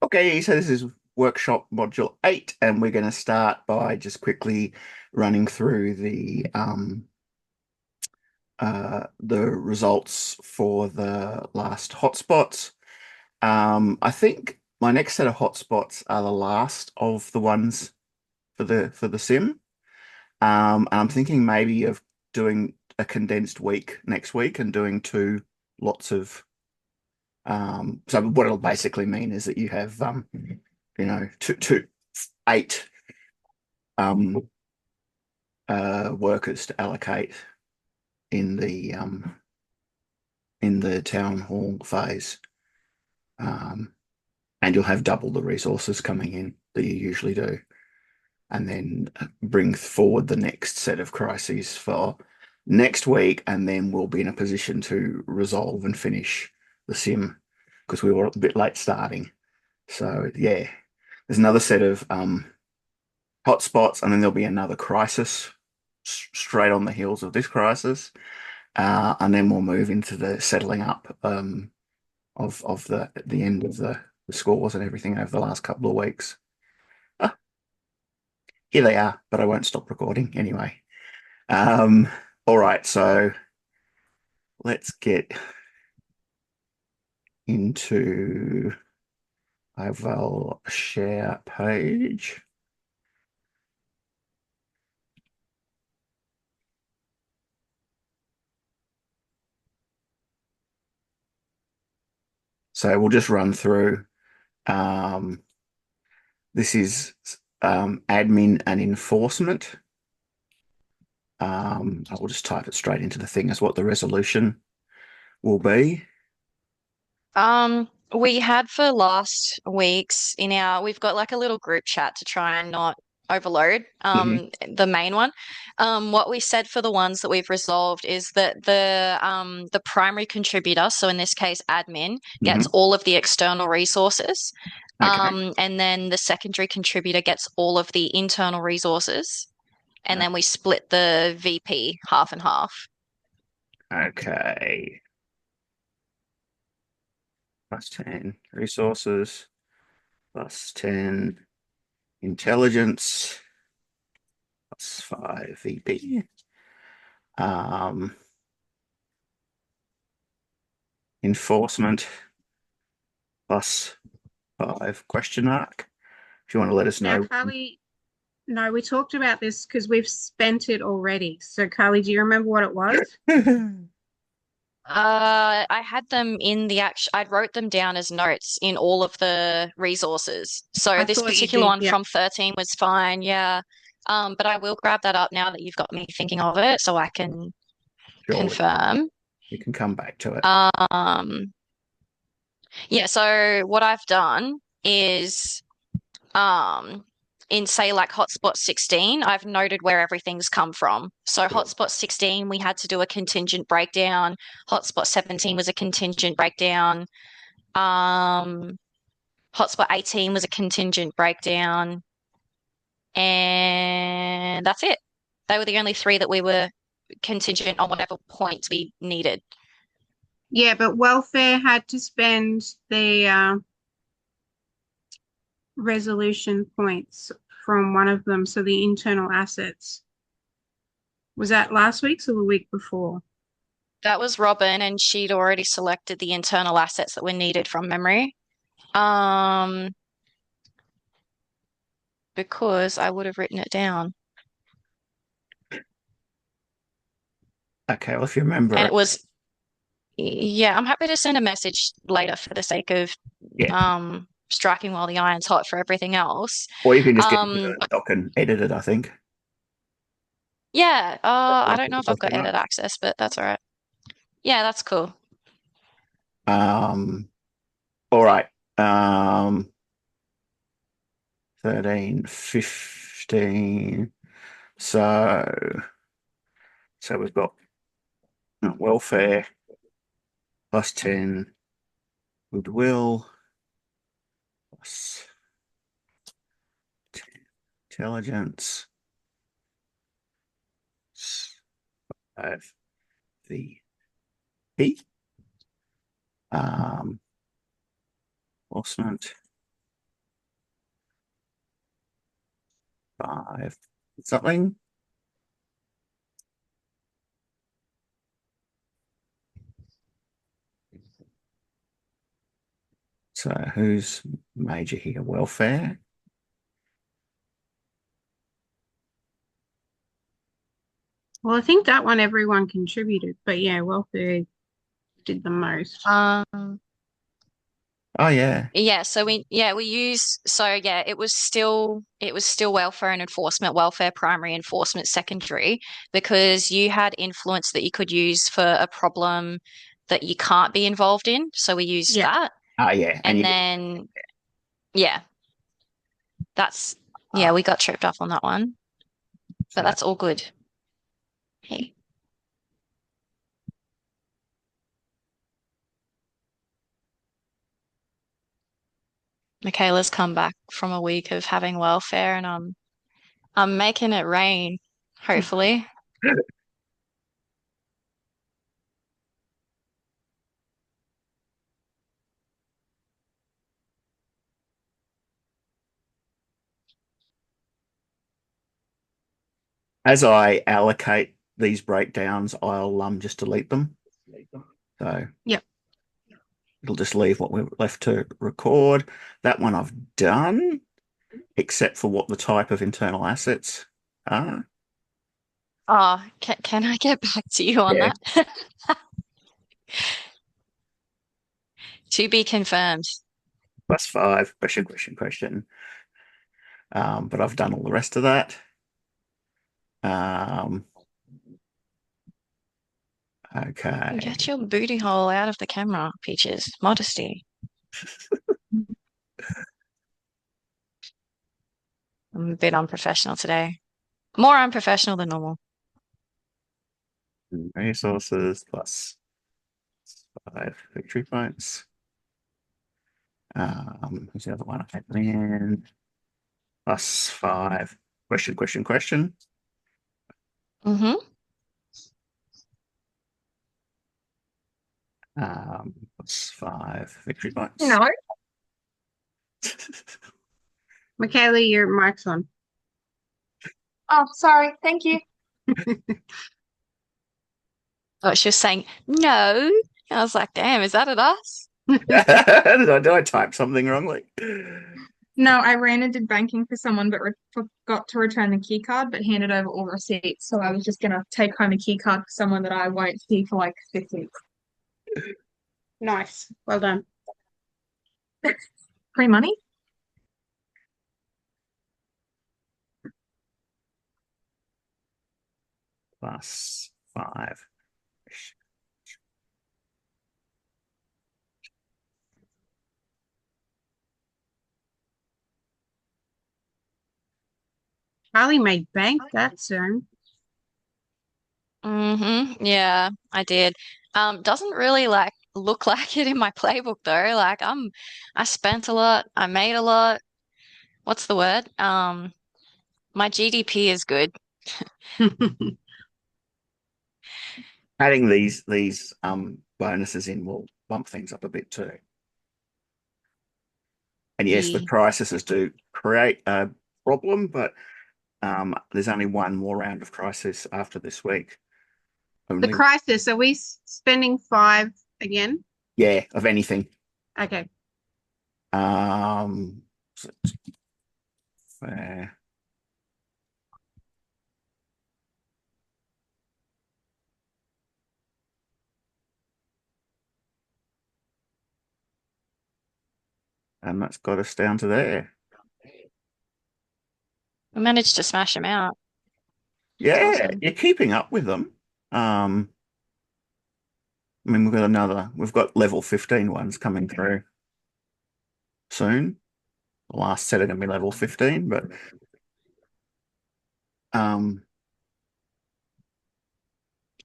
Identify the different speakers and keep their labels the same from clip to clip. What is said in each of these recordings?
Speaker 1: Okay, so this is workshop module 8, and we're going to start by just quickly running through the results for the last hotspots. I think my next set of hotspots are the last of the ones for the sim. And I'm thinking maybe of doing a condensed week next week and doing two lots of so what it'll basically mean is that you have two eight um workers to allocate in the town hall phase. Um, and you'll have double the resources coming in that you usually do, and then bring forward the next set of crises for next week, and then we'll be in a position to resolve and finish the sim because we were a bit late starting. So yeah, there's another set of hotspots, and then there'll be another crisis straight on the heels of this crisis, and then we'll move into the settling up of the end of the scores and everything over the last couple of weeks. Ah, here they are, but I won't stop recording anyway. Um, all right, so let's get into. I will share page. So we'll just run through. Um, this is admin and enforcement. I will just type it straight into the thing as what the resolution will be.
Speaker 2: We had for last week's we've got like a little group chat to try and not overload
Speaker 1: Hmm.
Speaker 2: the main one. What we said for the ones that we've resolved is that the primary contributor, so in this case admin, gets
Speaker 1: Hmm.
Speaker 2: all of the external resources.
Speaker 1: Okay.
Speaker 2: And then the secondary contributor gets all of the internal resources. And then we split the VP half and half.
Speaker 1: Okay. Plus 10 resources, plus 10 intelligence, plus 5 VP. Um, enforcement, plus 5 question mark. If you want to let us
Speaker 3: Now,
Speaker 1: know.
Speaker 3: Carly, no, we talked about this because we've spent it already. So, Carly, do you remember what it was?
Speaker 2: I had them in the action. I wrote them down as notes in all of the resources. So
Speaker 3: I
Speaker 2: this
Speaker 3: thought you
Speaker 2: particular
Speaker 3: did.
Speaker 2: one
Speaker 3: Yeah,
Speaker 2: from 13 was fine, yeah. But I will grab that up now that you've got me thinking of it, so I can
Speaker 1: Sure,
Speaker 2: confirm.
Speaker 1: we can come back to it.
Speaker 2: Um, yeah. So what I've done is, um, in say like hotspot 16, I've noted where everything's come from. So
Speaker 1: Sure.
Speaker 2: hotspot 16, we had to do a contingent breakdown. Hotspot 17 was a contingent breakdown. Um, Hotspot 18 was a contingent breakdown, and that's it. They were the only three that we were contingent on whatever points we needed.
Speaker 3: yeah, but welfare had to spend the resolution points from one of them. So the internal assets. Was that last week's or the week before?
Speaker 2: That was Robin, and she'd already selected the internal assets that were needed from memory. Um, because I would have written it down.
Speaker 1: Okay, well, if you remember
Speaker 2: And
Speaker 1: it,
Speaker 2: it was, yeah, I'm happy to send a message later for the sake of
Speaker 1: yeah.
Speaker 2: striking while the iron's hot for everything else.
Speaker 1: Or you can just get into
Speaker 2: Um,
Speaker 1: the doc and edit it, I think.
Speaker 2: Yeah, I
Speaker 1: Like
Speaker 2: don't
Speaker 1: what
Speaker 2: know
Speaker 1: we're
Speaker 2: if I've got
Speaker 1: talking about.
Speaker 2: edit access, but that's all right. Yeah, that's cool.
Speaker 1: Um, all right. Um, 13, 15. So we've got welfare plus 10, goodwill plus 10, intelligence, 5 VP, um, enforcement, 5 something. So who's major here? Welfare.
Speaker 3: Well, I think that one everyone contributed, but yeah, welfare did the most.
Speaker 1: Oh yeah.
Speaker 2: It was still welfare and enforcement, welfare primary, enforcement secondary, because you had influence that you could use for a problem that you can't be involved in. So we used
Speaker 3: Yeah.
Speaker 2: that.
Speaker 1: Oh yeah.
Speaker 2: And
Speaker 1: you,
Speaker 2: then yeah, that's yeah, we got tripped off on that one. But
Speaker 1: so
Speaker 2: that's all good. Hey. Michaela's come back from a week of having welfare and I'm making it rain, hopefully.
Speaker 1: as I allocate these breakdowns, I'll just delete them. So
Speaker 3: Yep.
Speaker 1: it'll just leave what we're left to record. That one I've done, except for what the type of internal assets are.
Speaker 2: Oh, can I get back to you on
Speaker 1: Yeah.
Speaker 2: that? To be confirmed.
Speaker 1: +5, question. But I've done all the rest of that. Okay.
Speaker 2: Get your booty hole out of the camera, Peaches. Modesty. I'm a bit unprofessional today. More unprofessional than normal.
Speaker 1: Resources +5 victory points. Who's the other one I had in? +5. Question.
Speaker 2: Mm-hmm.
Speaker 1: +5 victory points.
Speaker 2: No.
Speaker 3: Michaela, your mic's on.
Speaker 2: Oh, sorry. Thank you. Oh, she was saying no. I was like, damn, is that at us?
Speaker 1: Did I type something wrongly?
Speaker 4: No, I ran and did banking for someone, but forgot to return the key card, but handed over all receipts. So I was just gonna take home a key card for someone that I won't see for like 6 weeks.
Speaker 3: Nice. Well done.
Speaker 4: Free money?
Speaker 1: +5.
Speaker 3: Charlie made bank that soon.
Speaker 2: Mm-hmm. Yeah, I did. Doesn't really like look like it in my playbook though. Like I spent a lot, I made a lot. What's the word? My GDP is good.
Speaker 1: Adding these bonuses in will bump things up a bit too. And yes, the
Speaker 2: Yeah.
Speaker 1: crises do create a problem, but there's only one more round of crisis after this week.
Speaker 3: The
Speaker 1: Only,
Speaker 3: crisis, are we spending 5 again?
Speaker 1: yeah, of anything.
Speaker 3: Okay.
Speaker 1: So fair. And that's got us down to there.
Speaker 2: We managed to smash them out.
Speaker 1: Yeah,
Speaker 2: awesome.
Speaker 1: you're keeping up with them. I mean, we've got level 15 ones coming through soon. The last set are going to be level 15, but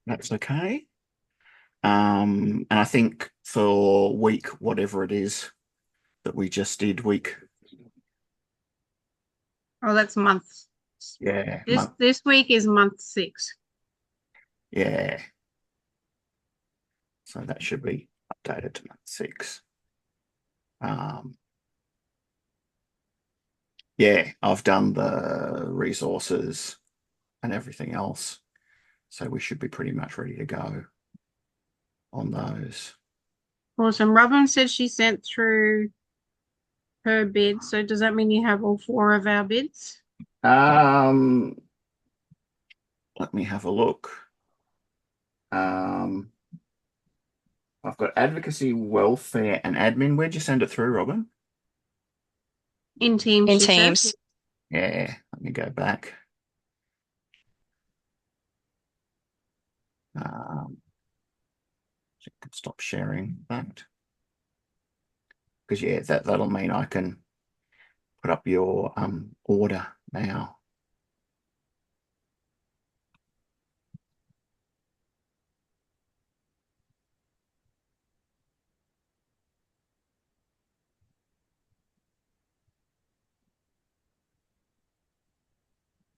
Speaker 1: that's okay. And I think for week, whatever it is that we just did,
Speaker 3: Oh, that's month.
Speaker 1: yeah,
Speaker 3: This week is month 6.
Speaker 1: yeah. So that should be updated to month 6. Yeah, I've done the resources and everything else. So we should be pretty much ready to go on those.
Speaker 3: Awesome. Robin said she sent through her bid. So does that mean you have all 4 of our bids?
Speaker 1: Let me have a look. I've got advocacy, welfare, and admin. Where'd you send it through, Robin?
Speaker 3: In Teams,
Speaker 2: In
Speaker 3: she said.
Speaker 2: Teams.
Speaker 1: Yeah, let me go back. So I can stop sharing that. Because yeah, that'll mean I can put up your order now.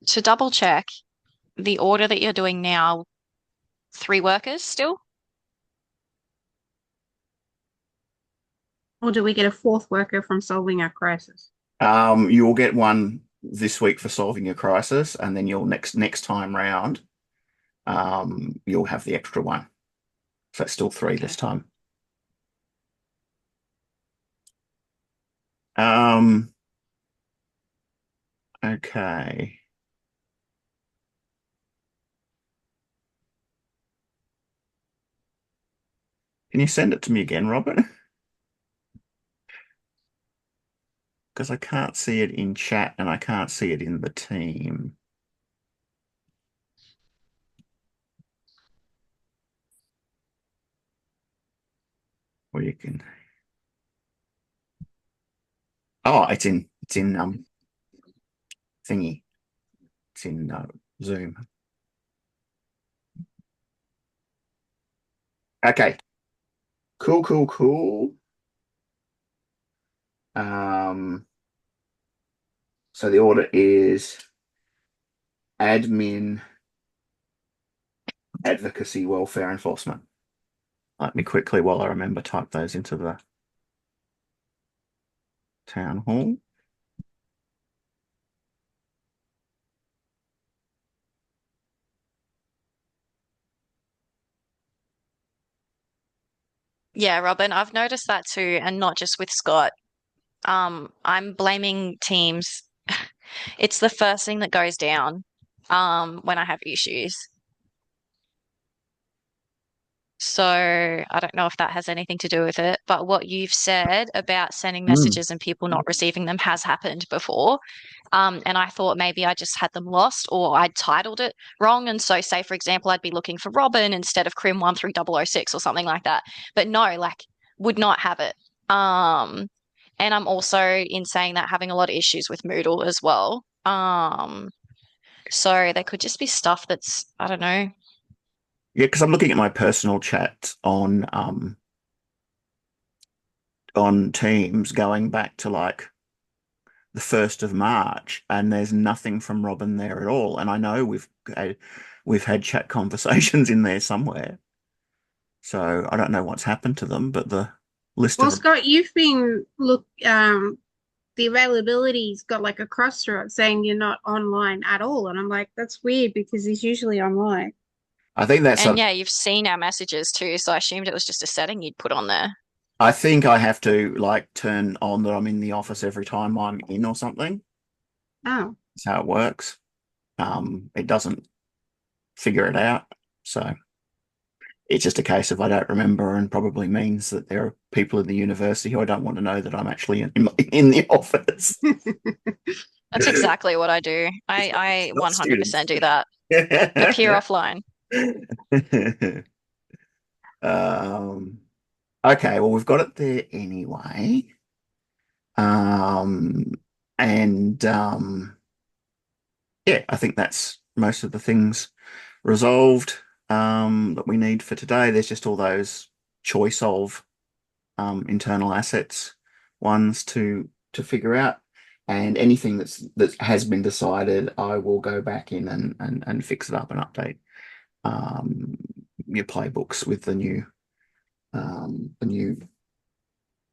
Speaker 2: To double check, the order that you're doing now, 3 workers still?
Speaker 3: Or do we get a 4th worker from solving our crisis?
Speaker 1: You will get one this week for solving your crisis, and then you'll next time round, you'll have the extra one. So it's still 3 this time. Okay. Can you send it to me again, Robin? Because I can't see it in chat and I can't see it in the team. Or you can. Oh, it's in thingy. It's in Zoom. Okay. Cool. So the order is admin, advocacy, welfare, enforcement. Let me quickly, while I remember, type those into the town hall.
Speaker 2: Yeah, Robin, I've noticed that too, and not just with Scott. I'm blaming Teams. It's the first thing that goes down when I have issues. So I don't know if that has anything to do with it, but what you've said about sending messages and people not receiving them has happened before. And I thought maybe I just had them lost or I'd titled it wrong. And so, say, for example, I'd be looking for Robin instead of Crim 13006 or something like that. But no, like, would not have it. And I'm also, in saying that, having a lot of issues with Moodle as well. So there could just be stuff that's, I don't know.
Speaker 1: Yeah, because I'm looking at my personal chat on Teams going back to like the 1st of March, and there's nothing from Robin there at all. And I know we've had chat conversations in there somewhere. So I don't know what's happened to them, but the list
Speaker 3: Well,
Speaker 1: of
Speaker 3: Scott, you've been the availability's got like a cross through it saying you're not online at all. And I'm like, that's weird because he's usually online.
Speaker 1: I think that's
Speaker 2: And yeah, you've seen our messages too, so I assumed it was just a setting you'd put on there.
Speaker 1: I think I have to like turn on that I'm in the office every time I'm in or something.
Speaker 3: Oh,
Speaker 1: That's how it works. It doesn't figure it out. So it's just a case of I don't remember, and probably means that there are people in the university who I don't want to know that I'm actually in the office.
Speaker 2: That's exactly what I do. I
Speaker 1: Not students.
Speaker 2: 100% do that. Appear offline.
Speaker 1: Um, okay, well, we've got it there anyway. Um, and yeah, I think that's most of the things resolved that we need for today. There's just all those choice of internal assets ones to figure out, and anything that has been decided, I will go back in and fix it up and update your playbooks with the new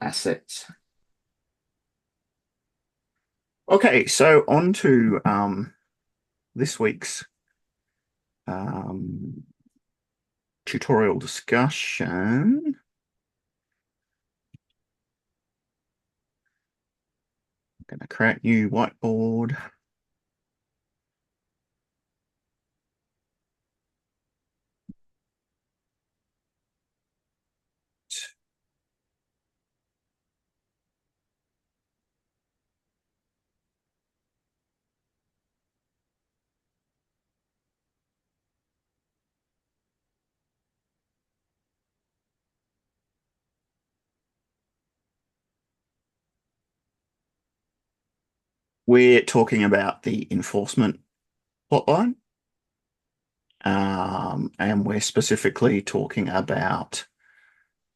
Speaker 1: assets. Okay, so on to this week's um, tutorial discussion. I'm going to create new whiteboard. We're talking about the enforcement hotline, and we're specifically talking about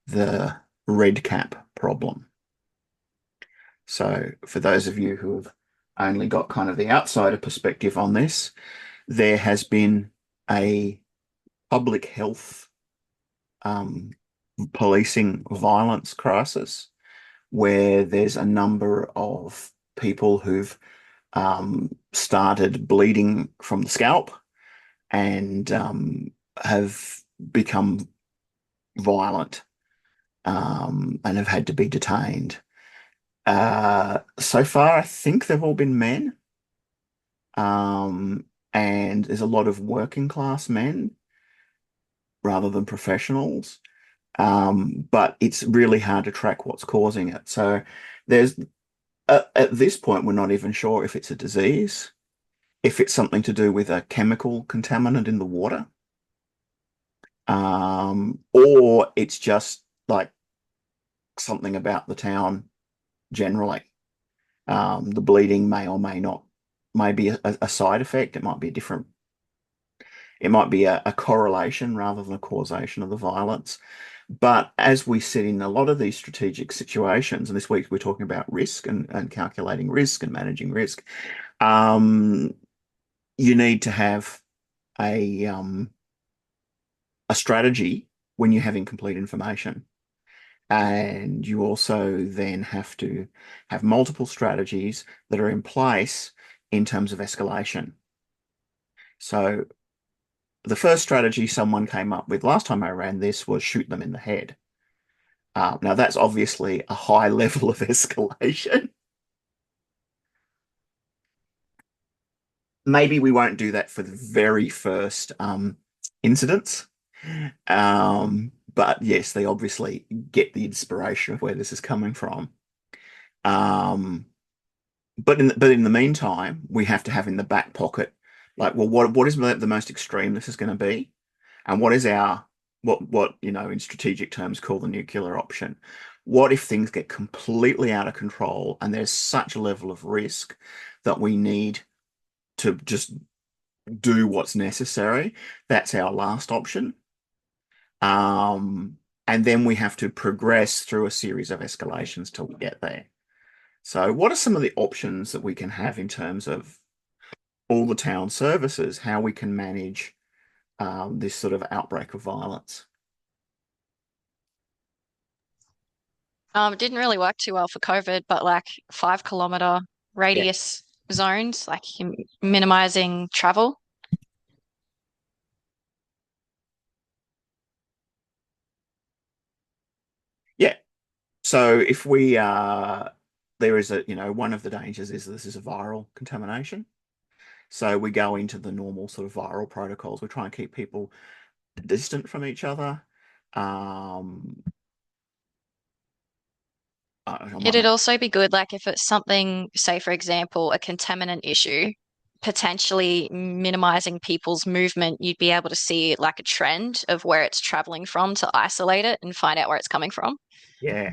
Speaker 1: the red cap problem. So for those of you who have only got kind of the outsider perspective on this, there has been a public health policing violence crisis where there's a number of people who've started bleeding from the scalp and have become violent and have had to be detained. So far, I think they've all been men, and there's a lot of working class men rather than professionals. But it's really hard to track what's causing it. So there's at this point, we're not even sure if it's a disease, if it's something to do with a chemical contaminant in the water, or it's just like something about the town generally. The bleeding may or may not, may be a side effect. It might be a different, it might be a correlation rather than a causation of the violence. But as we sit in a lot of these strategic situations, and this week we're talking about risk and calculating risk and managing risk, you need to have a strategy when you have incomplete information. And you also then have to have multiple strategies that are in place in terms of escalation. So the first strategy someone came up with last time I ran this was shoot them in the head. Now that's obviously a high level of escalation. Maybe we won't do that for the very first incidents. But yes, they obviously get the inspiration of where this is coming from. Um, but in the meantime, we have to have in the back pocket, like, well, what is the most extreme this is going to be, and what is our what in strategic terms call the nuclear option. What if things get completely out of control and there's such a level of risk that we need to just do what's necessary? That's our last option. And then we have to progress through a series of escalations till we get there. So what are some of the options that we can have in terms of all the town services, how we can manage this sort of outbreak of violence?
Speaker 2: It didn't really work too well for COVID, but like 5 kilometer
Speaker 1: Yeah.
Speaker 2: radius zones, like minimizing travel.
Speaker 1: Yeah. So if we there is one of the dangers is this is a viral contamination. So we go into the normal sort of viral protocols. We try and keep people distant from each other. Um, I might
Speaker 2: It'd
Speaker 1: not.
Speaker 2: also be good, like if it's something, say, for example, a contaminant issue, potentially minimizing people's movement, you'd be able to see like a trend of where it's traveling from to isolate it and find out where it's coming from.
Speaker 1: Yeah.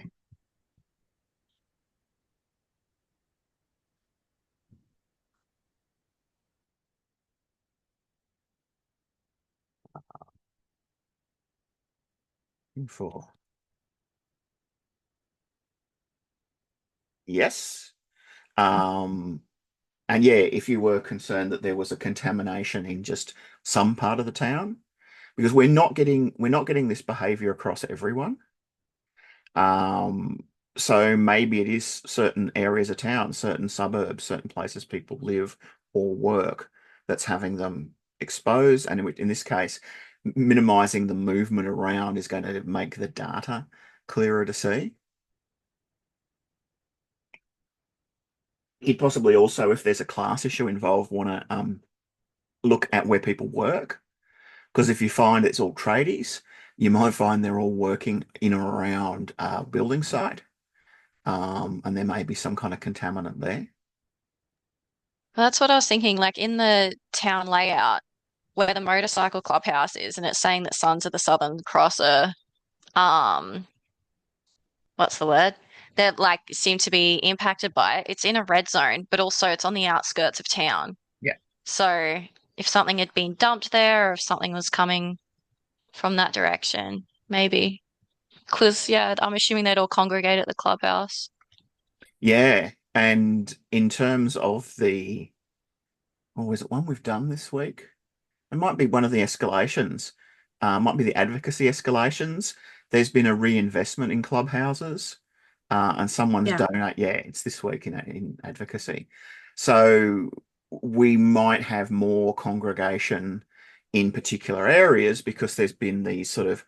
Speaker 1: For yes. Um, and yeah, if you were concerned that there was a contamination in just some part of the town, because we're not getting this behavior across everyone. Um, So maybe it is certain areas of town, certain suburbs, certain places people live or work that's having them exposed. And in this case, minimizing the movement around is going to make the data clearer to see. You'd possibly also, if there's a class issue involved, want to look at where people work. Because if you find it's all tradies, you might find they're all working in or around a building site. And there may be some kind of contaminant there.
Speaker 2: That's what I was thinking, like in the town layout where the motorcycle clubhouse is, and it's saying that Sons of the Southern Cross are, um, what's the word? That like seem to be impacted by it. It's in a red zone, but also it's on the outskirts of town.
Speaker 1: Yeah.
Speaker 2: So if something had been dumped there, or if something was coming from that direction, maybe. Because, yeah, I'm assuming they'd all congregate at the clubhouse.
Speaker 1: Yeah. And in terms of is it one we've done this week? It might be one of the escalations. Might be the advocacy escalations. There's been a reinvestment in clubhouses, and someone's
Speaker 3: Yeah.
Speaker 1: donate. Yeah, it's this week in advocacy. So we might have more congregation in particular areas because there's been these sort of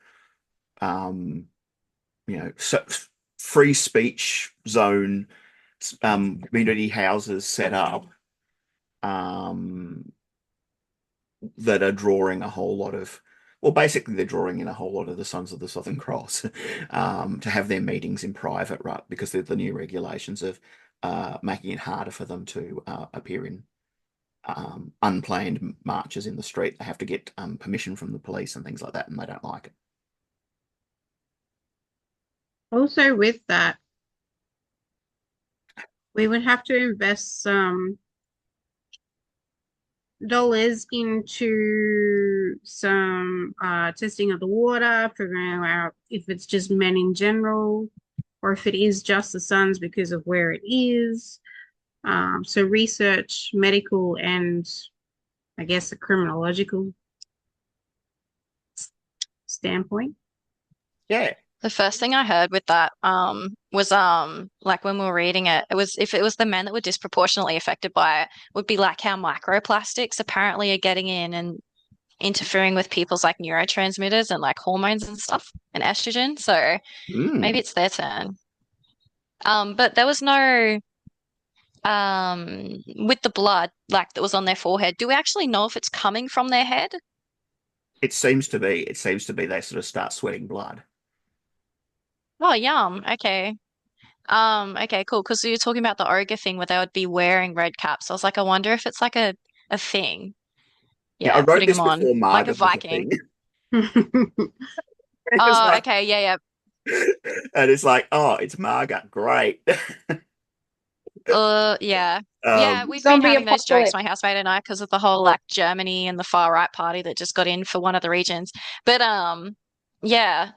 Speaker 1: free speech zone community houses set up that are drawing a whole lot of, well, basically they're drawing in a whole lot of the Sons of the Southern Cross to have their meetings in private, right? Because the new regulations of making it harder for them to appear in unplanned marches in the street. They have to get permission from the police and things like that, and they don't like it.
Speaker 3: Also, with that, we would have to invest some dollars into some testing of the water, figuring out if it's just men in general or if it is just the Suns because of where it is. So research, medical, and I guess a criminological standpoint.
Speaker 1: Yeah.
Speaker 2: The first thing I heard with that was like when we were reading it, it was if it was the men that were disproportionately affected by it, would be like how microplastics apparently are getting in and interfering with people's like neurotransmitters and like hormones and stuff and estrogen. So maybe it's their turn. But there was no with the blood like that was on their forehead. Do we actually know if it's coming from their head?
Speaker 1: It seems to be. It seems to be they sort of start sweating blood.
Speaker 2: Oh, yum. Okay. Okay, cool. Because you were talking about the ogre thing where they would be wearing red caps. I was like, I wonder if it's like a thing.
Speaker 1: Yeah, I
Speaker 2: Yeah,
Speaker 1: wrote
Speaker 2: putting
Speaker 1: this
Speaker 2: them on
Speaker 1: before
Speaker 2: like a
Speaker 1: Margaret was a
Speaker 2: Viking.
Speaker 1: thing. It's
Speaker 2: Oh,
Speaker 1: like,
Speaker 2: okay, yeah,
Speaker 1: and it's like, oh, it's Margaret. Great.
Speaker 2: yeah. Yeah. Yeah, we've been
Speaker 4: Zombie
Speaker 2: having those jokes,
Speaker 4: apocalypse.
Speaker 2: my housemate and I, because of the whole like Germany and the far right party that just got in for one of the regions. But yeah,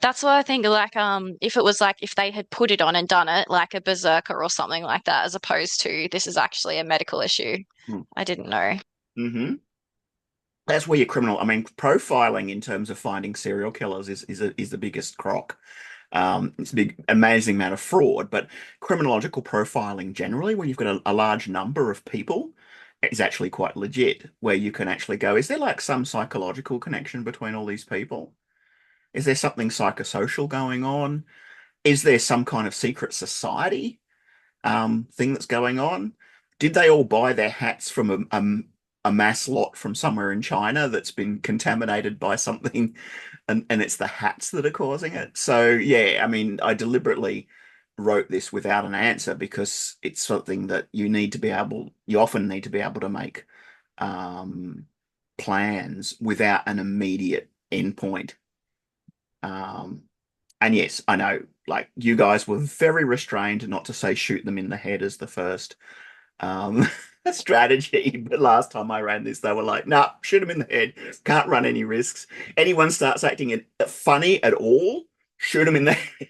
Speaker 2: that's what I think like if it was like if they had put it on and done it like a berserker or something like that, as opposed to this is actually a medical issue. I didn't know.
Speaker 1: Mm-hmm. That's where your criminal. I mean, profiling in terms of finding serial killers is the biggest crock. It's a big, amazing amount of fraud, but criminological profiling generally, when you've got a large number of people, is actually quite legit. Where you can actually go, is there like some psychological connection between all these people? Is there something psychosocial going on? Is there some kind of secret society thing that's going on? Did they all buy their hats from a mass lot from somewhere in China that's been contaminated by something, and it's the hats that are causing it? So yeah, I mean, I deliberately wrote this without an answer because it's something that you often need to be able to make plans without an immediate endpoint. And yes, I know, like you guys were very restrained not to say shoot them in the head as the first um strategy. But last time I ran this, they were like, nah, shoot them in the head. Can't run any risks. Anyone starts acting funny at all, shoot them in the head.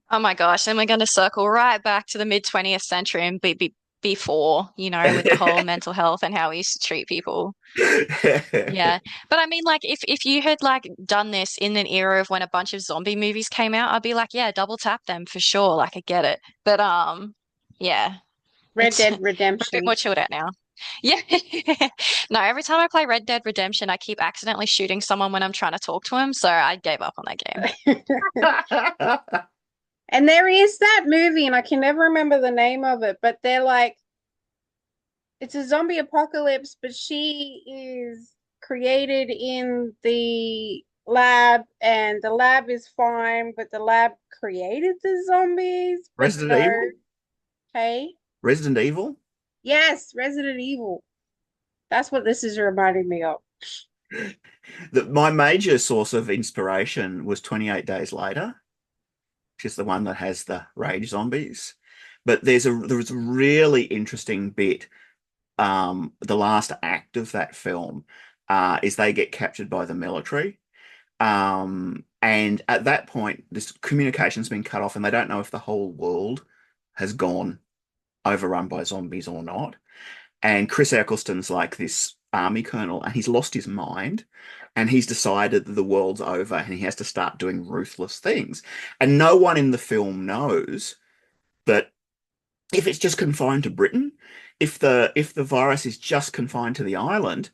Speaker 2: Oh my gosh, and we're going to circle right back to the mid 20th century and be before, with the whole mental health and how we used to treat people. Yeah. But I mean, like, if you had like done this in an era of when a bunch of zombie movies came out, I'd be like, yeah, double tap them for sure. Like, I get it. But yeah,
Speaker 3: Red
Speaker 2: it's
Speaker 3: Dead
Speaker 2: we're a bit
Speaker 3: Redemption.
Speaker 2: more chilled out now. Yeah. No, every time I play Red Dead Redemption, I keep accidentally shooting someone when I'm trying to talk to him, so I gave up on that game.
Speaker 3: And there is that movie, and I can never remember the name of it, but they're like, it's a zombie apocalypse, but she is created in the lab, and the lab is fine, but the lab created the zombies. But
Speaker 1: Resident Evil?
Speaker 3: Hey?
Speaker 1: Resident Evil?
Speaker 3: Yes, Resident Evil. That's what this is reminding me of.
Speaker 1: My major source of inspiration was 28 Days Later, which is the one that has the rage zombies. But there was a really interesting bit. The last act of that film is they get captured by the military. And at that point, this communication's been cut off, and they don't know if the whole world has gone overrun by zombies or not. And Chris Eccleston's like this army colonel, and he's lost his mind, and he's decided that the world's over, and he has to start doing ruthless things. And no one in the film knows that if it's just confined to Britain, if the virus is just confined to the island,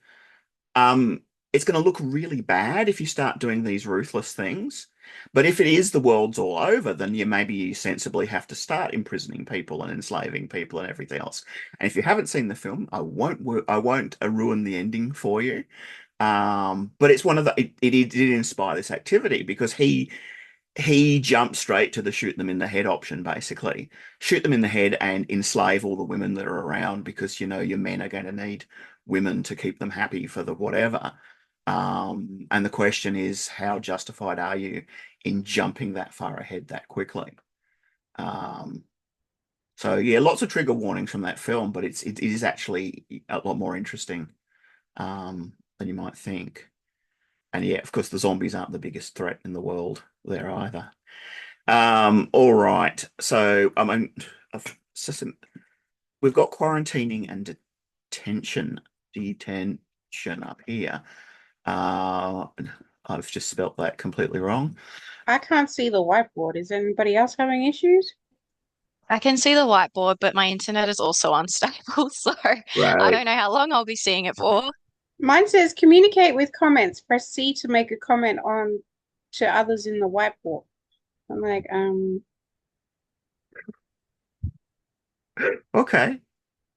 Speaker 1: it's going to look really bad if you start doing these ruthless things. But if it is the world's all over, then you sensibly have to start imprisoning people and enslaving people and everything else. And if you haven't seen the film, I won't ruin the ending for you. But it's one of it did inspire this activity, because he jumped straight to the shoot them in the head option, basically. Shoot them in the head and enslave all the women that are around, because your men are going to need women to keep them happy for the whatever. And the question is, how justified are you in jumping that far ahead that quickly? So yeah, lots of trigger warnings from that film, but it is actually a lot more interesting than you might think. And yeah, of course, the zombies aren't the biggest threat in the world there either. All right. So we've got quarantining and detention up here. I've just spelt that completely wrong.
Speaker 3: I can't see the whiteboard. Is anybody else having issues?
Speaker 2: I can see the whiteboard, but my internet is also unstable, so I don't know how long I'll be seeing it for.
Speaker 3: Mine says communicate with comments. Press C to make a comment on to others in the whiteboard. I'm like,
Speaker 1: Okay.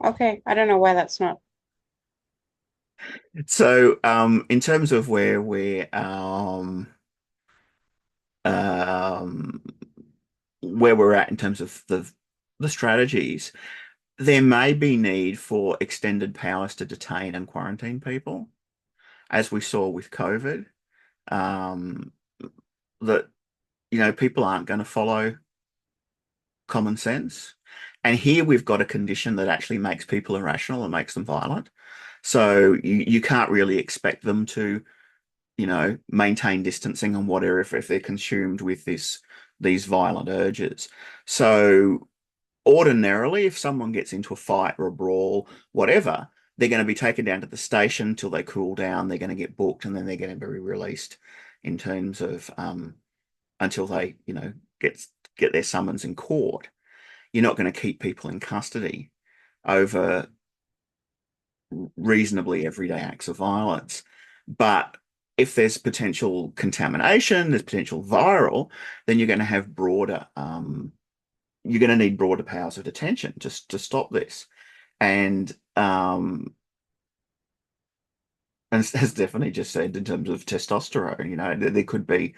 Speaker 3: okay. I don't know why that's not.
Speaker 1: So, in terms of where we're at in terms of the strategies, there may be need for extended powers to detain and quarantine people, as we saw with COVID. That people aren't going to follow common sense. And here we've got a condition that actually makes people irrational and makes them violent. So you can't really expect them to, maintain distancing and whatever if they're consumed with these violent urges. So ordinarily, if someone gets into a fight or a brawl, whatever, they're going to be taken down to the station till they cool down. They're going to get booked, and then they're going to be released in terms of until they, get their summons in court. You're not going to keep people in custody over reasonably everyday acts of violence. But if there's potential contamination, there's potential viral, then you're going to have you're going to need broader powers of detention just to stop this. And as Stephanie just said, in terms of testosterone,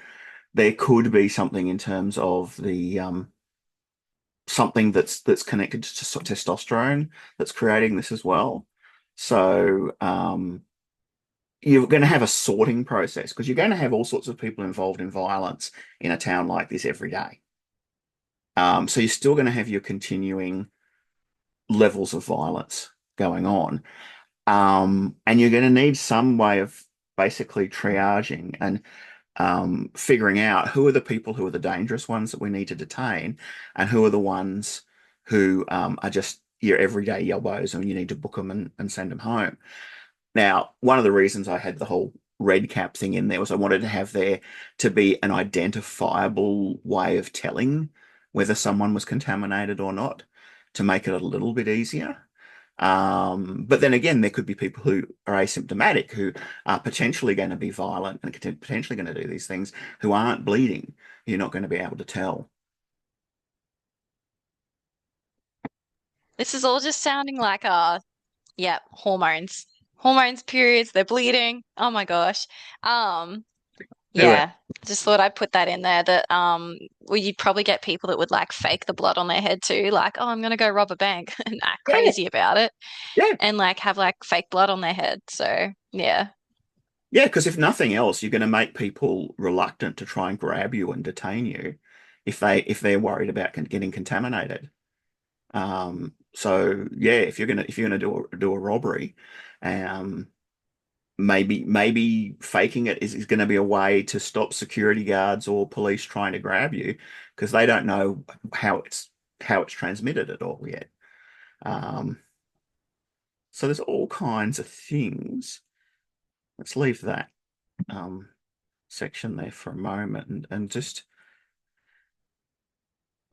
Speaker 1: there could be something in terms of the something that's connected to testosterone that's creating this as well. So you're going to have a sorting process, because you're going to have all sorts of people involved in violence in a town like this every day. So you're still going to have your continuing levels of violence going on. And you're going to need some way of basically triaging and figuring out who are the people who are the dangerous ones that we need to detain, and who are the ones who are just your everyday yellows and you need to book them and send them home. Now, one of the reasons I had the whole red cap thing in there was I wanted to have there to be an identifiable way of telling whether someone was contaminated or not, to make it a little bit easier. But then again, there could be people who are asymptomatic, who are potentially going to be violent and potentially going to do these things, who aren't bleeding. You're not going to be able to tell.
Speaker 2: This is all just sounding like yeah, hormones. Hormones, periods, they're bleeding. Oh my gosh. Um,
Speaker 1: Yeah,
Speaker 2: yeah, just thought I'd put that in there that well, you'd probably get people that would like fake the blood on their head too, like, oh, I'm gonna go rob a bank and act
Speaker 1: yeah,
Speaker 2: crazy about it
Speaker 1: yeah.
Speaker 2: and like have like fake blood on their head. So yeah.
Speaker 1: Yeah, because if nothing else, you're going to make people reluctant to try and grab you and detain you if they're worried about getting contaminated. So yeah, if you're gonna do a robbery, um, maybe faking it is going to be a way to stop security guards or police trying to grab you, because they don't know how it's transmitted at all yet. Um, so there's all kinds of things. Let's leave that section there for a moment and just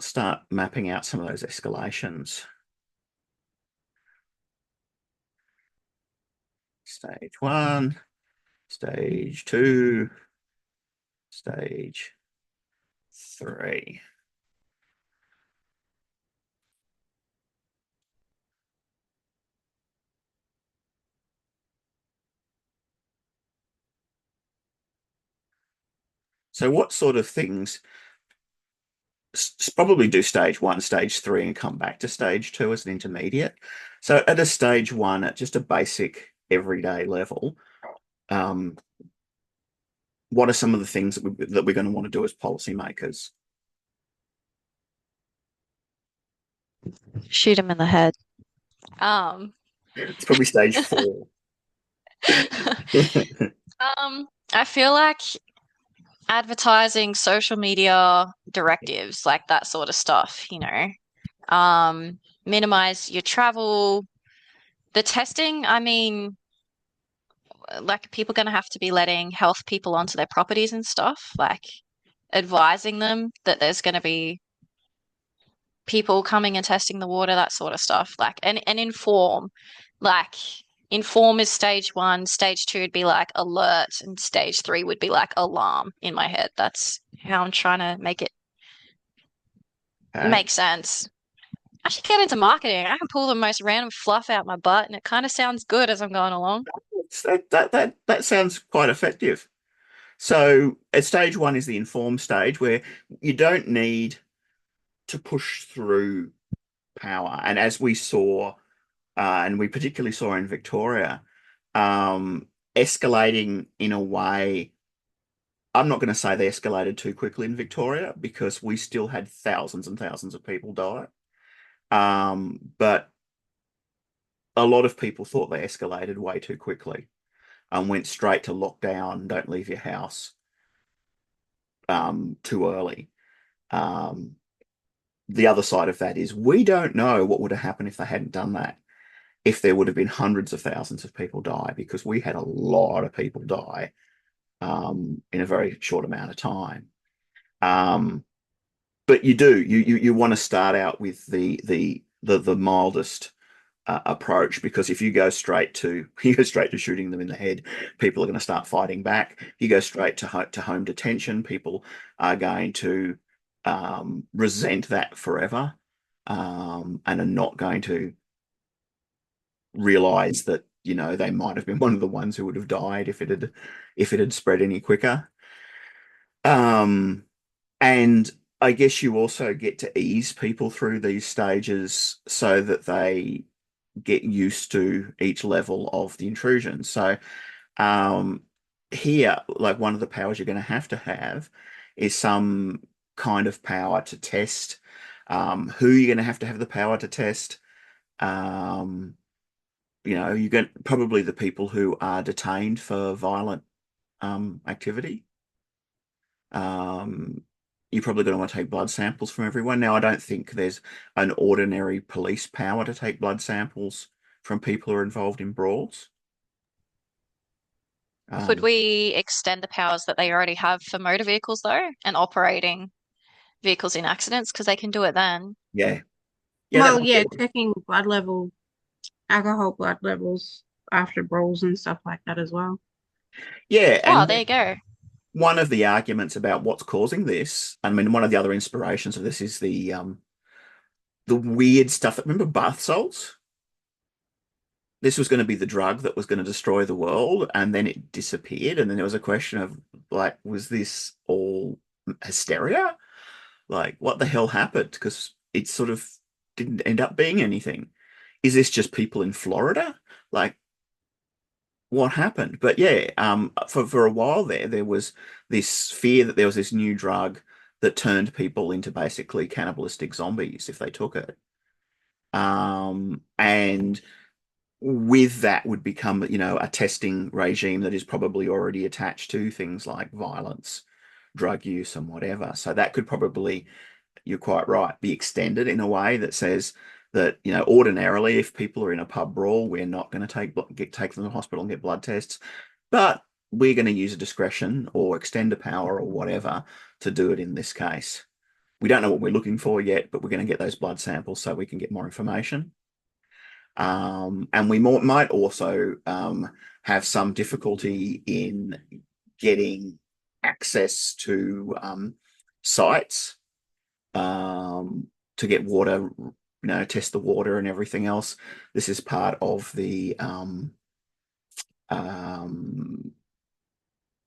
Speaker 1: start mapping out some of those escalations. Stage 1, stage 2, stage 3. So what sort of things, probably do stage 1, stage 3, and come back to stage 2 as an intermediate. So at a stage 1, at just a basic everyday level, um, what are some of the things that we're going to want to do as policymakers?
Speaker 2: Shoot him in the head. Um,
Speaker 1: It's probably stage 4.
Speaker 2: I feel like advertising, social media directives, like that sort of stuff, minimize your travel. The testing, I mean, like people going to have to be letting health people onto their properties and stuff, like advising them that there's going to be people coming and testing the water, that sort of stuff. Like, and inform, like, inform is stage 1, stage 2 would be like alert, and stage 3 would be like alarm in my head. That's how I'm trying to make it make sense. I should get into marketing. I can pull the most random fluff out my butt, and it kind of sounds good as I'm going along.
Speaker 1: That sounds quite effective. So at stage 1 is the informed stage, where you don't need to push through power. And as we saw, and we particularly saw in Victoria, escalating in a way. I'm not going to say they escalated too quickly in Victoria, because we still had thousands and thousands of people die. But a lot of people thought they escalated way too quickly and went straight to lockdown, don't leave your house, too early. Um, the other side of that is we don't know what would have happened if they hadn't done that. If there would have been hundreds of thousands of people die, because we had a lot of people die in a very short amount of time. But you want to start out with the mildest approach, because if you go straight to shooting them in the head, people are going to start fighting back. You go straight to home detention, people are going to resent that forever, and are not going to realize that they might have been one of the ones who would have died if it had spread any quicker. And I guess you also get to ease people through these stages so that they get used to each level of the intrusion. So um, here, like, one of the powers you're going to have is some kind of power to test. Who you're going to have the power to test. You get probably the people who are detained for violent activity. you're probably going to want to take blood samples from everyone. Now, I don't think there's an ordinary police power to take blood samples from people who are involved in brawls.
Speaker 2: Could we extend the powers that they already have for motor vehicles though, and operating vehicles in accidents? Because they can do it then.
Speaker 1: Yeah. Yeah,
Speaker 3: Well,
Speaker 1: that might
Speaker 3: yeah,
Speaker 1: be-
Speaker 3: checking blood level, alcohol blood levels after brawls and stuff like that as well.
Speaker 1: yeah,
Speaker 2: Oh,
Speaker 1: and
Speaker 2: there you go.
Speaker 1: one of the arguments about what's causing this, I mean, one of the other inspirations of this is the weird stuff. Remember bath salts? This was going to be the drug that was going to destroy the world, and then it disappeared. And then there was a question of like, was this all hysteria? Like, what the hell happened? Because it sort of didn't end up being anything. Is this just people in Florida? Like, what happened? But yeah, for a while there was this fear that there was this new drug that turned people into basically cannibalistic zombies if they took it. And with that would become, a testing regime that is probably already attached to things like violence, drug use, and whatever. So that could probably, you're quite right, be extended in a way that says that, ordinarily, if people are in a pub brawl, we're not going to take them to the hospital and get blood tests, but we're going to use a discretion or extend a power or whatever to do it in this case. We don't know what we're looking for yet, but we're going to get those blood samples so we can get more information. And we might also have some difficulty in getting access to sites to get water, test the water and everything else. This is part of the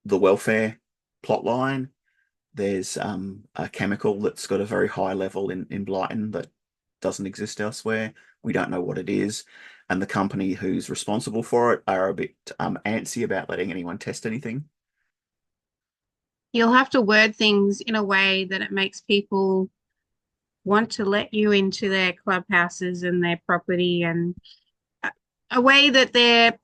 Speaker 1: welfare plot line. There's a chemical that's got a very high level in Blyton that doesn't exist elsewhere. We don't know what it is. And the company who's responsible for it are a bit antsy about letting anyone test anything.
Speaker 3: You'll have to word things in a way that it makes people want to let you into their clubhouses and their property, and a way that their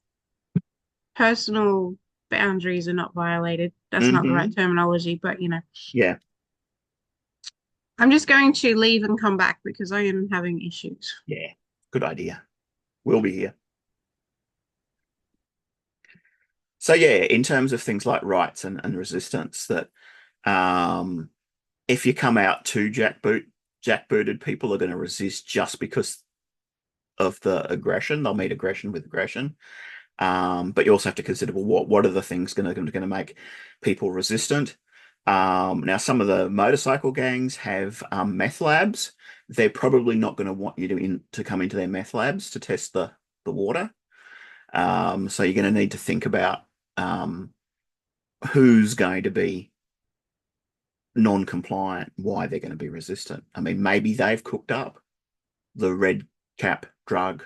Speaker 3: personal boundaries are not violated. That's not the right terminology, but
Speaker 1: Yeah.
Speaker 3: I'm just going to leave and come back because I am having issues.
Speaker 1: Yeah. Good idea. We'll be here. So yeah, in terms of things like rights and resistance, that if you come out to jackbooted, people are going to resist just because of the aggression. They'll meet aggression with aggression. But you also have to consider, well, what are the things going to make people resistant? Now, some of the motorcycle gangs have meth labs. They're probably not going to want you to come into their meth labs to test the water. So you're going to need to think about who's going to be non-compliant, why they're going to be resistant. I mean, maybe they've cooked up the red cap drug.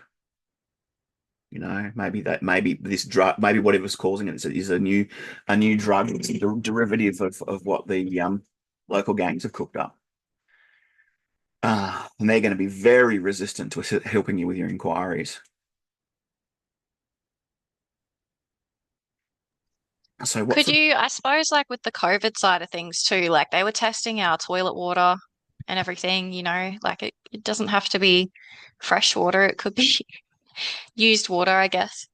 Speaker 1: Maybe this drug, maybe whatever's causing it is a new drug, it's a derivative of what the local gangs have cooked up. And they're going to be very resistant to helping you with your inquiries. So
Speaker 2: Could you, I suppose, like with the COVID side of things too, like they were testing our toilet water and everything, like it doesn't have to be fresh water. It could be used water, I guess.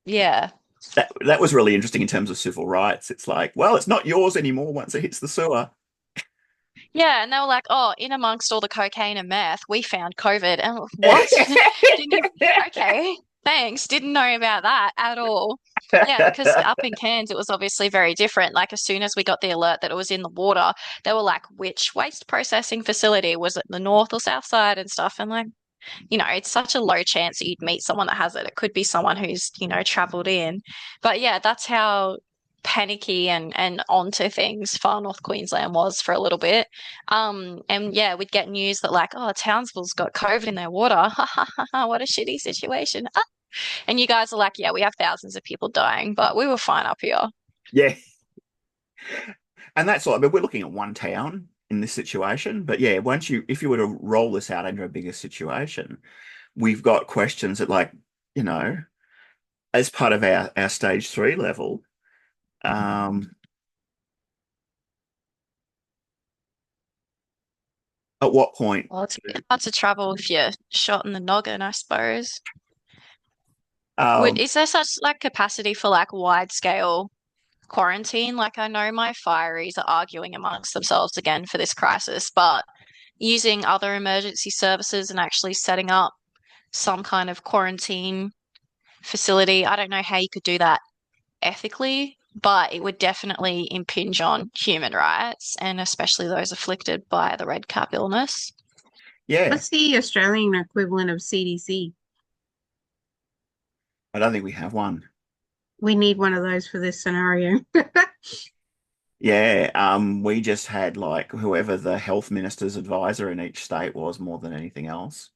Speaker 2: Yeah.
Speaker 1: that was really interesting in terms of civil rights. It's like, well, it's not yours anymore once it hits the sewer.
Speaker 2: Yeah, and they were like, oh, in amongst all the cocaine and meth, we found COVID. And what? Okay, thanks. Didn't know about that at all. Yeah, because up in Cairns, it was obviously very different. Like, as soon as we got the alert that it was in the water, they were like, which waste processing facility? Was it the north or south side and stuff? And like, it's such a low chance that you'd meet someone that has it. It could be someone who's, traveled in. But yeah, that's how panicky and onto things far North Queensland was for a little bit. And yeah, we'd get news that like, oh, Townsville's got COVID in their water. What a shitty situation. And you guys are like, yeah, we have thousands of people dying, but we were fine up here.
Speaker 1: Yeah. And that's all. I mean, we're looking at one town in this situation, but yeah, if you were to roll this out into a bigger situation, we've got questions that, like, as part of our stage 3 level, At what point?
Speaker 2: Well, it's a bit hard to travel if you're shot in the noggin, I suppose.
Speaker 1: Um,
Speaker 2: Is there such like capacity for like wide scale quarantine? Like I know my fireys are arguing amongst themselves again for this crisis, but using other emergency services and actually setting up some kind of quarantine facility, I don't know how you could do that ethically, but it would definitely impinge on human rights and especially those afflicted by the red cap illness.
Speaker 1: yeah,
Speaker 3: What's the Australian equivalent of CDC?
Speaker 1: I don't think we have one.
Speaker 3: We need one of those for this scenario.
Speaker 1: Yeah, we just had like whoever the health minister's advisor in each state was more than anything else.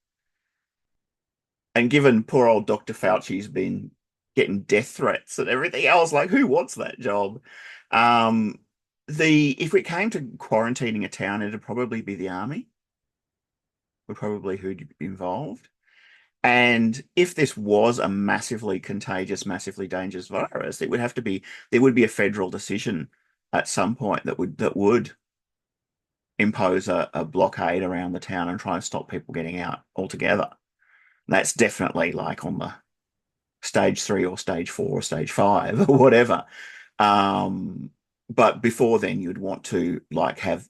Speaker 1: And given poor old Dr. Fauci's been getting death threats and everything else, like who wants that job? Um, if it came to quarantining a town, it'd probably be the army, would probably who'd be involved. And if this was a massively contagious, massively dangerous virus, it would have to be there would be a federal decision at some point that would impose a blockade around the town and try and stop people getting out altogether. That's definitely like on the stage 3 or stage 4 or stage 5 or whatever. But before then, you'd want to like have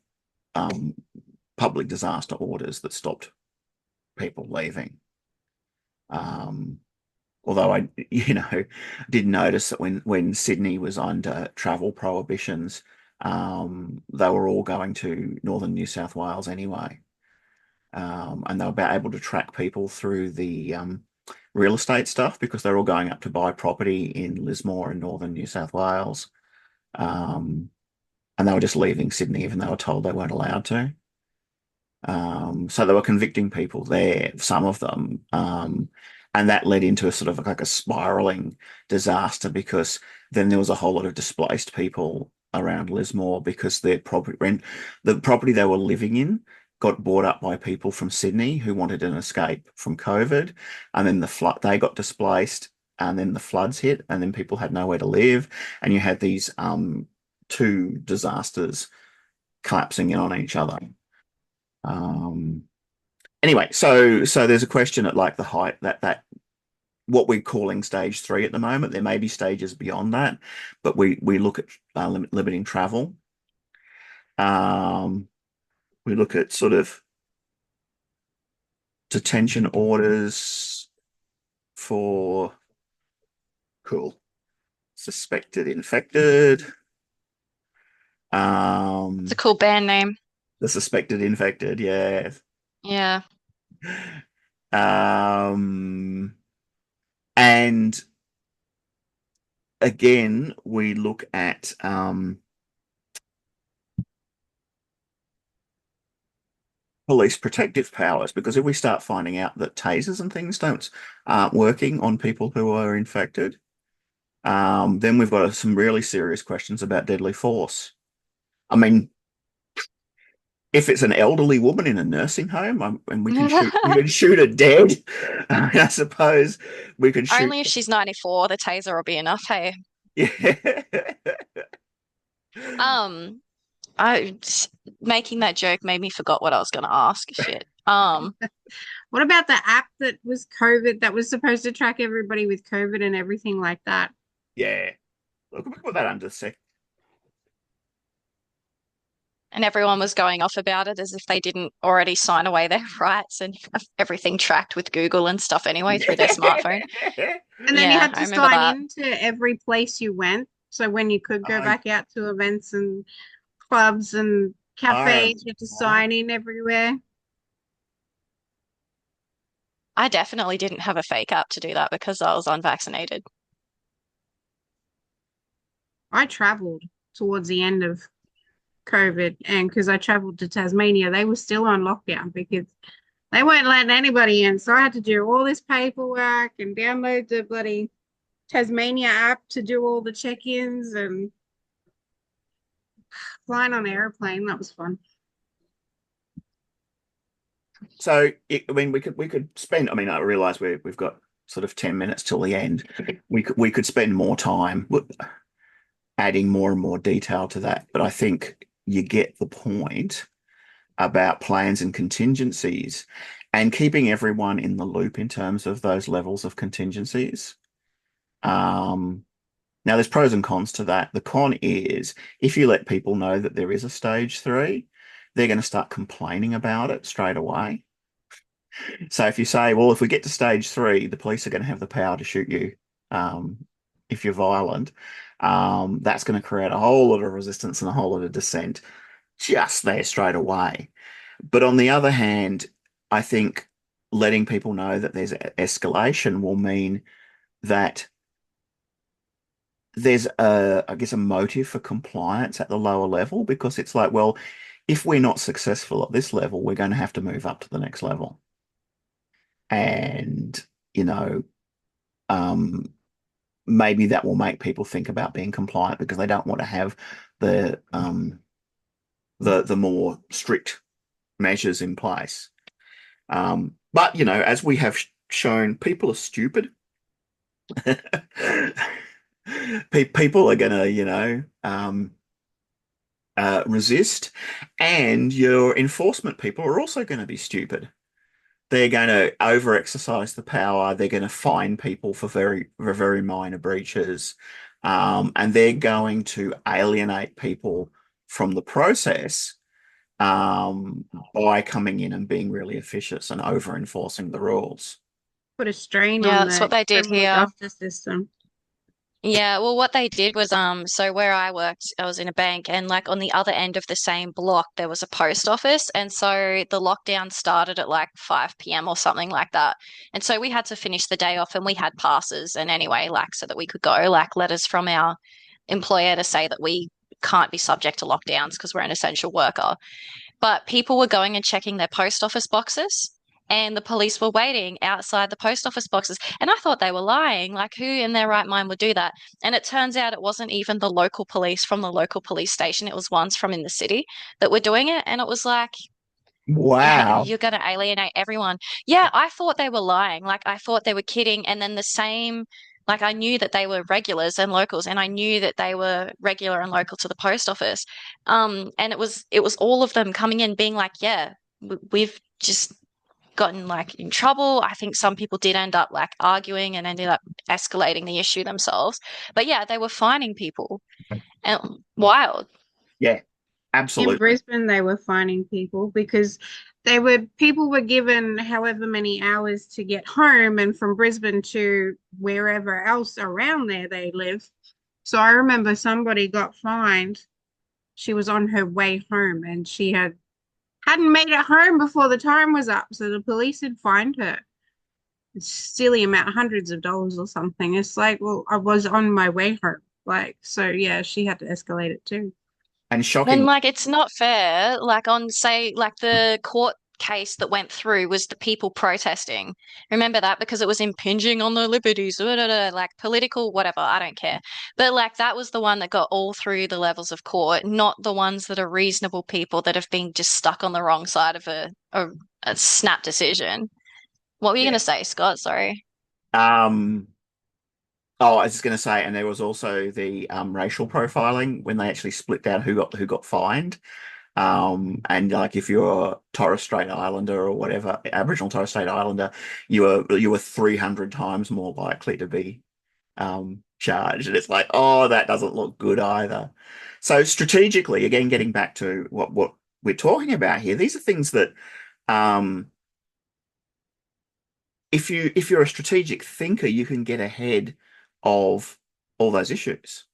Speaker 1: public disaster orders that stopped people leaving. Although I, did notice that when Sydney was under travel prohibitions, they were all going to northern New South Wales anyway. And they were about able to track people through the real estate stuff because they're all going up to buy property in Lismore in northern New South Wales. And they were just leaving Sydney even though they were told they weren't allowed to. So they were convicting people there, some of them. And that led into a sort of like a spiraling disaster because then there was a whole lot of displaced people around Lismore because the property they were living in got bought up by people from Sydney who wanted an escape from COVID. And then they got displaced and then the floods hit and then people had nowhere to live. And you had these two disasters collapsing in on each other. Anyway, so there's a question at like the height that what we're calling stage 3 at the moment. There may be stages beyond that, but we look at limiting travel. We look at sort of detention orders for suspected infected.
Speaker 2: It's a cool band name.
Speaker 1: The suspected infected, yeah.
Speaker 2: Yeah.
Speaker 1: And again, we look at police protective powers because if we start finding out that tasers and things aren't working on people who are infected, then we've got some really serious questions about deadly force. I mean, if it's an elderly woman in a nursing home and we can shoot her dead, I suppose we could shoot.
Speaker 2: Only if she's 94, the taser will be enough, hey.
Speaker 1: Yeah.
Speaker 2: Making that joke made me forgot what I was gonna ask. Shit.
Speaker 3: What about the app that was COVID that was supposed to track everybody with COVID and everything like that?
Speaker 1: Yeah. Look, we put that under sec.
Speaker 2: And everyone was going off about it as if they didn't already sign away their rights and have everything tracked with Google and stuff anyway through their smartphone.
Speaker 3: And then you had to
Speaker 2: I remember that.
Speaker 3: sign into every place you went. So when you could go back out to events and clubs and cafes, you had to sign in everywhere.
Speaker 2: I definitely didn't have a fake app to do that because I was unvaccinated.
Speaker 3: I traveled towards the end of COVID, and because I traveled to Tasmania, they were still on lockdown because they weren't letting anybody in. So I had to do all this paperwork and download the bloody Tasmania app to do all the check-ins and flying on an airplane. That was fun.
Speaker 1: So, I mean, we could spend. I mean, I realise we've got sort of 10 minutes till the end. We could spend more time adding more and more detail to that, but I think you get the point. about plans and contingencies and keeping everyone in the loop in terms of those levels of contingencies. Now, there's pros and cons to that. The con is if you let people know that there is a stage 3, they're going to start complaining about it straight away. So if you say, well, if we get to stage 3, the police are going to have the power to shoot you if you're violent, that's going to create a whole lot of resistance and a whole lot of dissent just there straight away. But on the other hand, I think letting people know that there's escalation will mean that there's I guess, a motive for compliance at the lower level because it's like, well, if we're not successful at this level, we're going to have to move up to the next level. And, you know, um, maybe that will make people think about being compliant because they don't want to have the more strict measures in place. But, you know, as we have shown, people are stupid. People are gonna, resist, and your enforcement people are also going to be stupid. They're going to over-exercise the power. They're going to fine people for very minor breaches, and they're going to alienate people from the process by coming in and being really officious and over-enforcing the rules.
Speaker 3: Put a strain
Speaker 2: Yeah,
Speaker 3: on
Speaker 2: that's
Speaker 3: the
Speaker 2: what they did
Speaker 3: criminal
Speaker 2: here.
Speaker 3: justice system.
Speaker 2: Yeah, well, what they did was, so where I worked, I was in a bank, and like on the other end of the same block, there was a post office, and so the lockdown started at like 5 p.m. or something like that, and so we had to finish the day off, and we had passes, and anyway, like so that we could go, like letters from our employer to say that we can't be subject to lockdowns because we're an essential worker. But people were going and checking their post office boxes, and the police were waiting outside the post office boxes. And I thought they were lying. Like, who in their right mind would do that? And it turns out it wasn't even the local police from the local police station. It was ones from in the city that were doing it. And it was like,
Speaker 1: Wow.
Speaker 2: you're going to alienate everyone. Yeah, I thought they were lying. Like, I thought they were kidding. And then the same, like, I knew that they were regulars and locals, and I knew that they were regular and local to the post office. And it was all of them coming in being like, yeah, we've just gotten like in trouble. I think some people did end up like arguing and ended up escalating the issue themselves. But yeah, they were fining people. And wild.
Speaker 1: Yeah,
Speaker 3: In
Speaker 1: absolutely.
Speaker 3: Brisbane, they were fining people because people were given however many hours to get home and from Brisbane to wherever else around there they live. So I remember somebody got fined. She was on her way home and she hadn't made it home before the time was up. So the police had fined her. A silly amount, hundreds of dollars or something. It's like, well, I was on my way home. Like, so yeah, she had to escalate it too.
Speaker 1: And
Speaker 2: And
Speaker 1: shocking.
Speaker 2: like it's not fair. Like on say like the court case that went through was the people protesting. Remember that because it was impinging on their liberties, like political, whatever, I don't care. But like that was the one that got all through the levels of court, not the ones that are reasonable people that have been just stuck on the wrong side of a snap decision. What were you
Speaker 1: Yeah.
Speaker 2: going to say, Scott? Sorry.
Speaker 1: Oh, I was just going to say, and there was also the racial profiling when they actually split down who got fined. And like if you're a Torres Strait Islander or whatever, Aboriginal Torres Strait Islander, you were 300 times more likely to be charged. And it's like, oh, that doesn't look good either. So strategically, again, getting back to what we're talking about here, these are things that um, if you're a strategic thinker, you can get ahead of all those issues.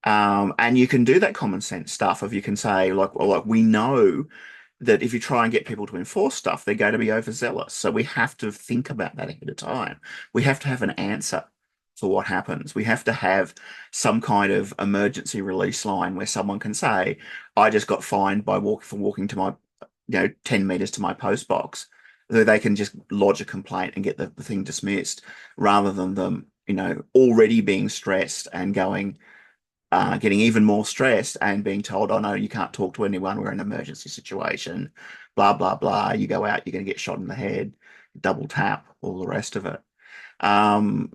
Speaker 1: And you can do that common sense stuff of you can say, like, well, like we know that if you try and get people to enforce stuff, they're going to be overzealous. So we have to think about that ahead of time. We have to have an answer for what happens. We have to have some kind of emergency release line where someone can say, I just got fined for walking to my, 10 meters to my post box. So they can just lodge a complaint and get the thing dismissed rather than them, already being stressed and getting even more stressed and being told, oh no, you can't talk to anyone, we're in an emergency situation, blah, blah, blah. You go out, you're going to get shot in the head, double tap, all the rest of it.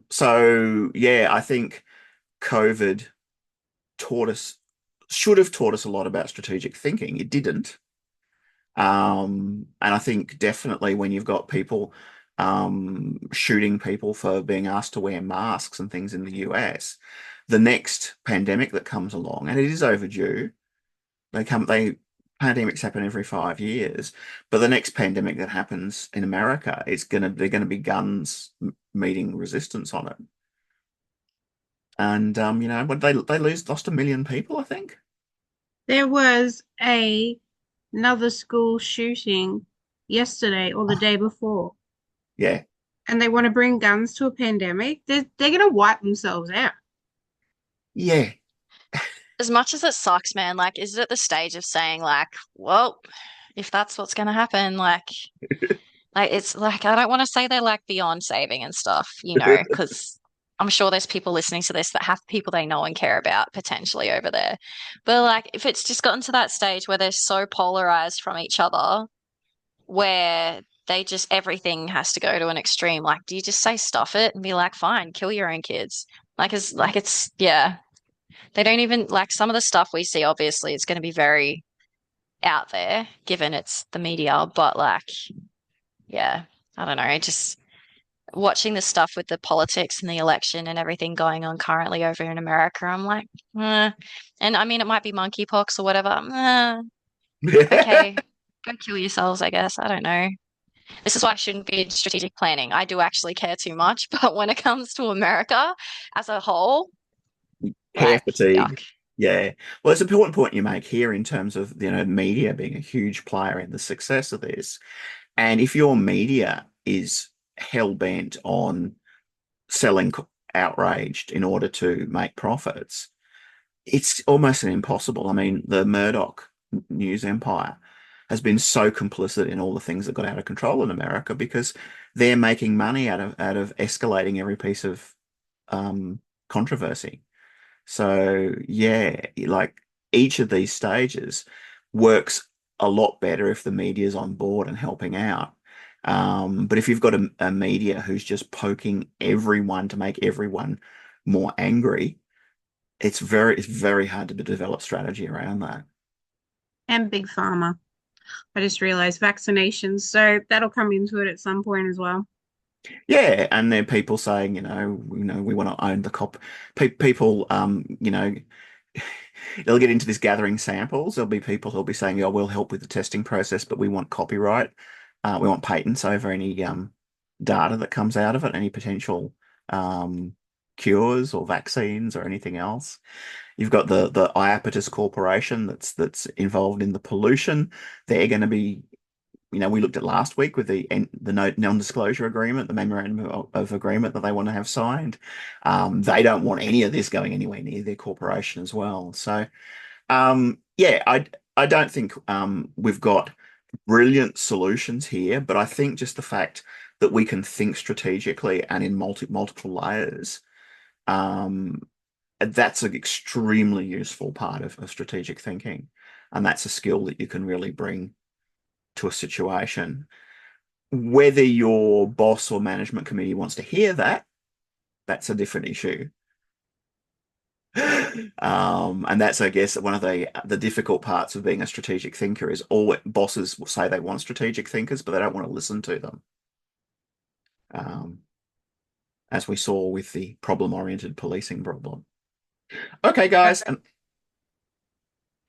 Speaker 1: So yeah, I think COVID should have taught us a lot about strategic thinking. It didn't. And I think definitely when you've got people shooting people for being asked to wear masks and things in the US, the next pandemic that comes along, and it is overdue, pandemics happen every 5 years, but the next pandemic that happens in America, they're gonna be guns meeting resistance on it. And what they lost 1 million people, I think.
Speaker 3: There was another school shooting yesterday or the day before,
Speaker 1: Yeah.
Speaker 3: and they want to bring guns to a pandemic. They're gonna wipe themselves out.
Speaker 1: Yeah.
Speaker 2: As much as it sucks, man, like, is it at the stage of saying, like, well, if that's what's going to happen, like it's like I don't want to say they're like beyond saving and stuff, because I'm sure there's people listening to this that have people they know and care about potentially over there. But like, if it's just gotten to that stage where they're so polarized from each other, where they just everything has to go to an extreme, like, do you just say stuff it and be like, fine, kill your own kids? It's yeah. They don't even like some of the stuff we see, obviously, it's going to be very out there given it's the media, but like, yeah, I don't know. Just watching the stuff with the politics and the election and everything going on currently over in America, I'm like, and I mean, it might be monkeypox or whatever. Okay, go kill yourselves, I guess. I don't know. This is why I shouldn't be in strategic planning. I do actually care too much, but when it comes to America as a whole,
Speaker 1: Care
Speaker 2: like,
Speaker 1: fatigue.
Speaker 2: yuck.
Speaker 1: Yeah. Well, it's an important point you make here in terms of, media being a huge player in the success of this. And if your media is hell bent on selling outraged in order to make profits, it's almost impossible. I mean, the Murdoch news empire has been so complicit in all the things that got out of control in America because they're making money out of escalating every piece of controversy. So yeah, like each of these stages works a lot better if the media is on board and helping out. But if you've got a media who's just poking everyone to make everyone more angry, it's very hard to develop strategy around that.
Speaker 3: And Big Pharma. I just realized vaccinations, so that'll come into it at some point as well.
Speaker 1: Yeah, and there are people saying, we want to own the people, they'll get into this gathering samples. There'll be people who'll be saying, "Oh, we'll help with the testing process, but we want copyright. We want patents over any data that comes out of it, any potential cures or vaccines or anything else." You've got the Iapetus Corporation that's involved in the pollution. They're going to be, we looked at last week with the non-disclosure agreement, the memorandum of agreement that they want to have signed. They don't want any of this going anywhere near their corporation as well. So, yeah, I don't think we've got brilliant solutions here, but I think just the fact that we can think strategically and in multiple layers, that's an extremely useful part of strategic thinking, and that's a skill that you can really bring to a situation. Whether your boss or management committee wants to hear that, that's a different issue. And that's, I guess, one of the difficult parts of being a strategic thinker is all bosses will say they want strategic thinkers, but they don't want to listen to them. As we saw with the problem-oriented policing problem. Okay, guys.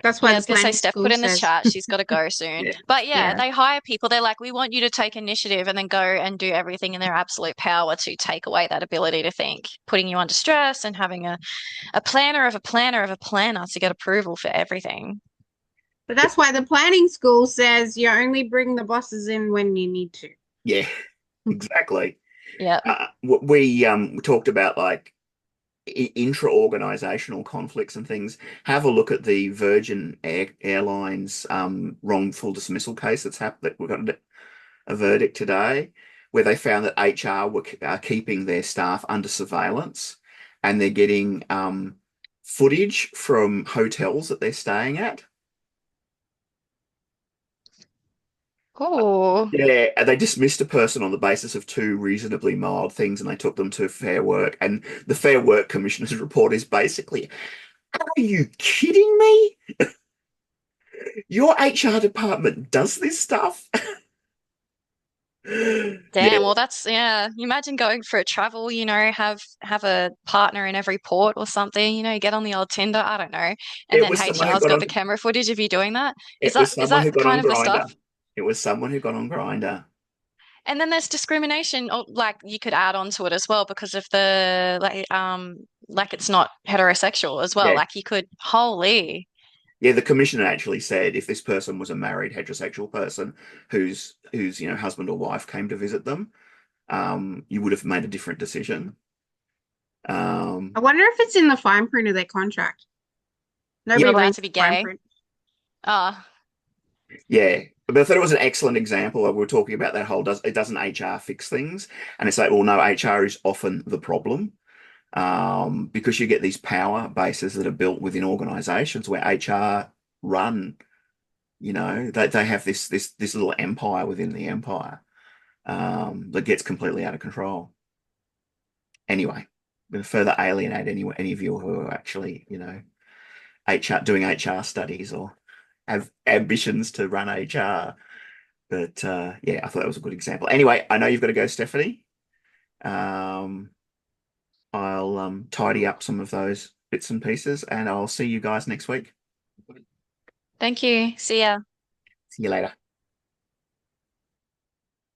Speaker 3: That's why
Speaker 2: Yeah, I
Speaker 3: the
Speaker 2: was gonna say,
Speaker 3: planning
Speaker 2: Steph
Speaker 3: school
Speaker 2: put in the
Speaker 3: says,
Speaker 2: chat, she's got to go soon.
Speaker 1: Yeah.
Speaker 2: But yeah,
Speaker 3: Yeah.
Speaker 2: they hire people. They're like, we want you to take initiative and then go and do everything in their absolute power to take away that ability to think, putting you under stress and having a planner of a planner of a planner to get approval for everything.
Speaker 3: but that's why the planning school says you only bring the bosses in when you need to.
Speaker 1: Yeah, exactly.
Speaker 2: Yeah.
Speaker 1: We talked about like intra-organizational conflicts and things. Have a look at the Virgin Airlines wrongful dismissal case that we got a verdict today, where they found that HR were keeping their staff under surveillance, and they're getting footage from hotels that they're staying at.
Speaker 2: Oh.
Speaker 1: Yeah, and they dismissed a person on the basis of two reasonably mild things, and they took them to Fair Work. And the Fair Work Commissioner's report is basically, are you kidding me? Your HR department does this stuff? Yeah,
Speaker 2: Damn, well that's yeah. You imagine going for a travel, have a partner in every port or something, you get on the old Tinder, I don't know. And
Speaker 1: it
Speaker 2: then
Speaker 1: was someone who
Speaker 2: HR's
Speaker 1: got
Speaker 2: got
Speaker 1: on.
Speaker 2: the camera footage of you doing that. Is
Speaker 1: It
Speaker 2: that
Speaker 1: was
Speaker 2: is
Speaker 1: someone who
Speaker 2: that
Speaker 1: got
Speaker 2: kind
Speaker 1: on
Speaker 2: of the
Speaker 1: Grinder.
Speaker 2: stuff?
Speaker 1: It was someone who got on Grinder.
Speaker 2: And then there's discrimination, or like you could add on to it as well because of the like it's not heterosexual as well.
Speaker 1: Yeah.
Speaker 2: Like you could holy.
Speaker 1: Yeah, the commissioner actually said if this person was a married heterosexual person whose husband or wife came to visit them, you would have made a different decision.
Speaker 3: I wonder if it's in the fine print of their contract.
Speaker 2: You're
Speaker 3: Nobody
Speaker 2: allowed
Speaker 3: reads
Speaker 2: to be
Speaker 3: the fine
Speaker 2: gay.
Speaker 3: print.
Speaker 2: Ah,
Speaker 1: Yeah, but I thought it was an excellent example. We were talking about that whole doesn't HR fix things? And it's like, well, no, HR is often the problem. Because you get these power bases that are built within organizations where HR run, they have this little empire within the empire, that gets completely out of control. Anyway, I'm going to further alienate any of you who are actually, HR doing HR studies or have ambitions to run HR. But yeah, I thought that was a good example. Anyway, I know you've got to go, Stephanie. Um, I'll tidy up some of those bits and pieces, and I'll see you guys next week.
Speaker 2: thank you. See ya.
Speaker 1: See you later.